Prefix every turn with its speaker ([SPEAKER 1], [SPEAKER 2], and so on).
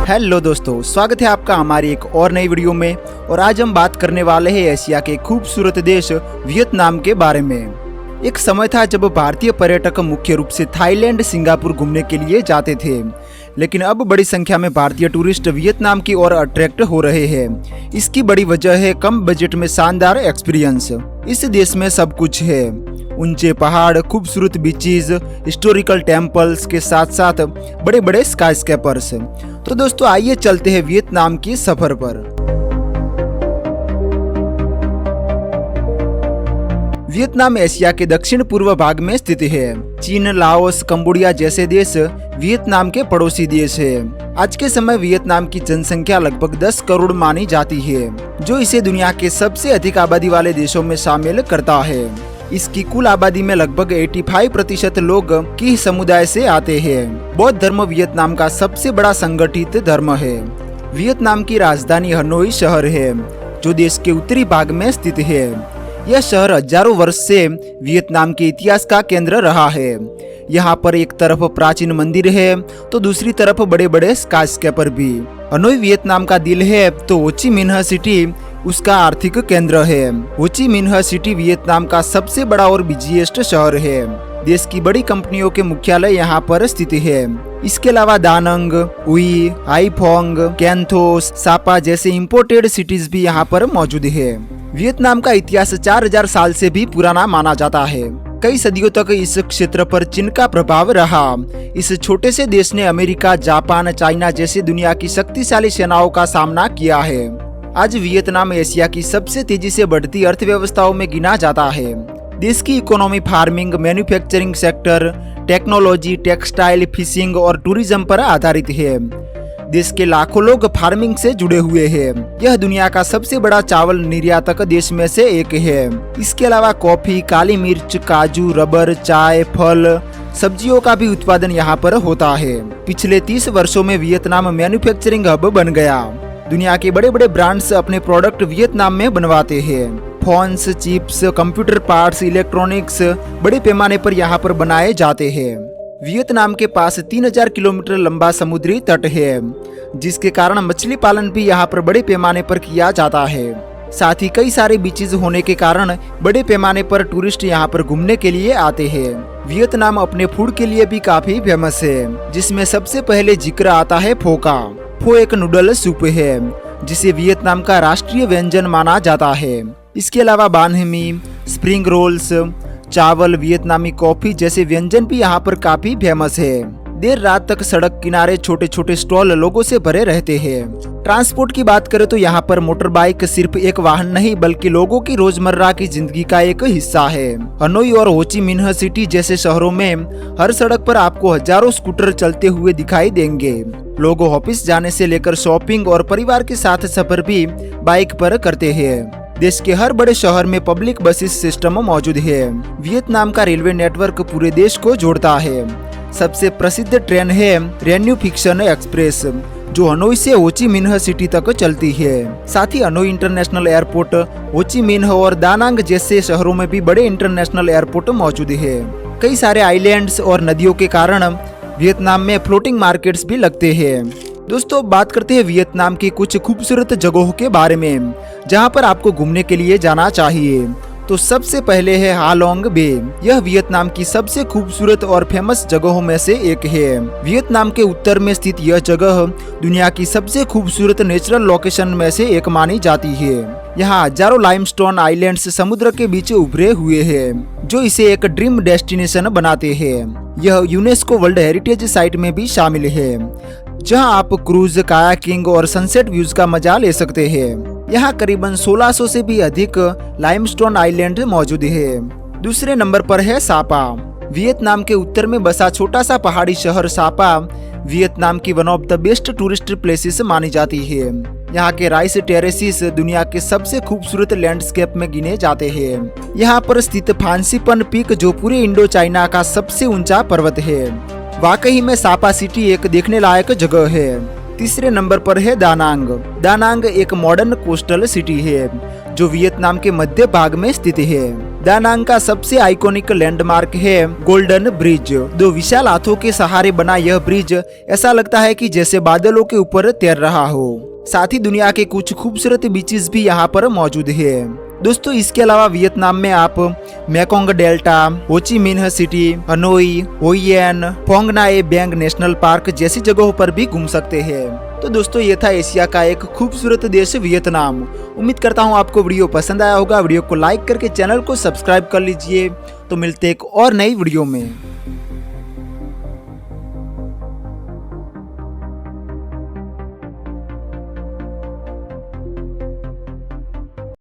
[SPEAKER 1] Hello दोस्तों, स्वागत है आपका हमारी एक और नई वीडियो में। और आज हम बात करने वाले हैं एशिया के खूबसूरत देश वियतनाम के बारे में। एक समय था जब भारतीय पर्यटक मुख्य रूप से थाईलैंड, सिंगापुर घूमने के लिए जाते थे, लेकिन अब बड़ी संख्या में भारतीय टूरिस्ट वियतनाम की ओर अट्रैक्ट हो रहे हैं। इसकी बड़ी वजह है कम बजट में शानदार एक्सपीरियंस। इस देश में सब कुछ है, ऊंचे पहाड़, खूबसूरत बीचेस, हिस्टोरिकल टेम्पल्स के साथ साथ बड़े बड़े स्काईस्केपर्स। तो दोस्तों आइए चलते हैं वियतनाम की सफर पर। वियतनाम एशिया के दक्षिण पूर्व भाग में स्थित है। चीन, लाओस, कंबोडिया जैसे देश वियतनाम के पड़ोसी देश है। आज के समय वियतनाम की जनसंख्या लगभग 10 करोड़ मानी जाती है, जो इसे दुनिया के सबसे अधिक आबादी वाले देशों में शामिल करता है। इसकी कुल आबादी में लगभग 85% लोग की समुदाय से आते हैं। बौद्ध धर्म वियतनाम का सबसे बड़ा संगठित धर्म है। वियतनाम की राजधानी हनोई शहर है, जो देश के उत्तरी भाग में स्थित है। यह शहर हजारों वर्ष से वियतनाम के इतिहास का केंद्र रहा है। यहाँ पर एक तरफ प्राचीन मंदिर है तो दूसरी तरफ बड़े बड़े स्काईस्केपर भी। हनोई वियतनाम का दिल है तो हो ची मिन्ह सिटी उसका आर्थिक केंद्र है। हो ची मिन्ह सिटी वियतनाम का सबसे बड़ा और बिजिएस्ट शहर है। देश की बड़ी कंपनियों के मुख्यालय यहाँ पर स्थित है। इसके अलावा दानंग, हुई, हाईफोंग, कैंथोस, सापा जैसे इम्पोर्टेड सिटीज भी यहाँ पर मौजूद है। वियतनाम का इतिहास 4000 साल से भी पुराना माना जाता है। कई सदियों तक इस क्षेत्र पर चीन का प्रभाव रहा। इस छोटे से देश ने अमेरिका, जापान, चाइना जैसे दुनिया की शक्तिशाली सेनाओं का सामना किया है। आज वियतनाम एशिया की सबसे तेजी से बढ़ती अर्थव्यवस्थाओं में गिना जाता है। देश की economy farming, manufacturing sector, technology, textile, fishing और टूरिज्म पर आधारित है। देश के लाखों लोग फार्मिंग से जुड़े हुए हैं। यह दुनिया का सबसे बड़ा चावल निर्यातक देश में से एक है। इसके अलावा कॉफी, काली मिर्च, काजू, रबर, चाय, फल, सब्जियों का भी उत्पादन यहाँ पर होता है। पिछले 30 वर्षों में वियतनाम मैन्युफैक्चरिंग हब बन गया। दुनिया के बड़े बड़े ब्रांड्स अपने प्रोडक्ट वियतनाम में बनवाते हैं। Phones, chips, computer parts, electronics बड़े पैमाने पर यहाँ पर बनाए जाते हैं। वियतनाम के पास 3000 किलोमीटर लंबा समुद्री तट है, जिसके कारण मछली पालन भी यहाँ पर बड़े पैमाने पर किया जाता है। साथ ही कई सारे बीचेस होने के कारण बड़े पैमाने पर टूरिस्ट यहाँ पर घूमने के लिए आते हैं। वियतनाम अपने फूड के लिए भी काफी फेमस है, जिसमें सबसे पहले जिक्र आता है फो का। फो एक नूडल सूप है, जिसे वियतनाम का राष्ट्रीय व्यंजन माना जाता है। इसके अलावा बान मी, स्प्रिंग रोल्स, चावल, वियतनामी कॉफी जैसे व्यंजन भी यहाँ पर काफी फेमस है। देर रात तक सड़क किनारे छोटे छोटे स्टॉल लोगों से भरे रहते हैं। ट्रांसपोर्ट की बात करें तो यहाँ पर मोटर बाइक सिर्फ एक वाहन नहीं बल्कि लोगों की रोजमर्रा की जिंदगी का एक हिस्सा है। हनोई और हो ची मिन्ह सिटी जैसे शहरों में हर सड़क पर आपको हजारों स्कूटर चलते हुए दिखाई देंगे। लोग ऑफिस जाने से लेकर शॉपिंग और परिवार के साथ सफर भी बाइक पर करते हैं। देश के हर बड़े शहर में पब्लिक बसेस सिस्टम मौजूद है। वियतनाम का रेलवे नेटवर्क पूरे देश को जोड़ता है। सबसे प्रसिद्ध ट्रेन है रेन्यू फिक्शन एक्सप्रेस, जो हनोई से हो ची मिन्ह सिटी तक चलती है। साथ ही हनोई इंटरनेशनल एयरपोर्ट, हो ची मिन्ह और दानांग जैसे शहरों में भी बड़े इंटरनेशनल एयरपोर्ट मौजूद है। कई सारे आइलैंड्स और नदियों के कारण वियतनाम में फ्लोटिंग मार्केट्स भी लगते हैं। दोस्तों बात करते हैं वियतनाम की कुछ खूबसूरत जगहों के बारे में, जहां पर आपको घूमने के लिए जाना चाहिए। तो सबसे पहले है हालोंग बे। यह वियतनाम की सबसे खूबसूरत और फेमस जगहों में से एक है। वियतनाम के उत्तर में स्थित यह जगह दुनिया की सबसे खूबसूरत नेचुरल लोकेशन में से एक मानी जाती है। यहाँ हजारों लाइमस्टोन आइलैंड्स समुद्र के बीच उभरे हुए हैं, जो इसे एक ड्रीम डेस्टिनेशन बनाते हैं। यह यूनेस्को वर्ल्ड हेरिटेज साइट में भी शामिल है, जहां आप क्रूज, कायाकिंग और सनसेट व्यूज का मजा ले सकते हैं। यहाँ करीबन 1600 से भी अधिक लाइमस्टोन आइलैंड मौजूद है। दूसरे नंबर पर है सापा। वियतनाम के उत्तर में बसा छोटा सा पहाड़ी शहर सापा वियतनाम की one of the best tourist places मानी जाती है। यहाँ के राइस टेरेसिस दुनिया के सबसे खूबसूरत लैंडस्केप में गिने जाते हैं। यहाँ पर स्थित फांसीपन पीक, जो पूरे इंडो चाइना का सबसे ऊंचा पर्वत है। वाकई में सापा सिटी एक देखने लायक जगह है। तीसरे नंबर पर है दानांग। दानांग एक मॉडर्न कोस्टल सिटी है जो वियतनाम के मध्य भाग में स्थित है। दानांग का सबसे आइकॉनिक लैंडमार्क है गोल्डन ब्रिज। दो विशाल हाथों के सहारे बना यह ब्रिज ऐसा लगता है कि जैसे बादलों के ऊपर तैर रहा हो। साथ ही दुनिया के कुछ खूबसूरत बीचेस भी यहाँ पर मौजूद है। दोस्तों इसके अलावा वियतनाम में आप Mekong Delta, Ho Chi Minh City, Hanoi, Hoi An, Phong Nha Bang national park जैसी जगहों पर भी घूम सकते हैं। तो दोस्तों ये था एशिया का एक खूबसूरत देश वियतनाम। उम्मीद करता हूँ आपको वीडियो पसंद आया होगा। वीडियो को लाइक करके चैनल को सब्सक्राइब कर लीजिए। तो मिलते एक और नई वीडियो में।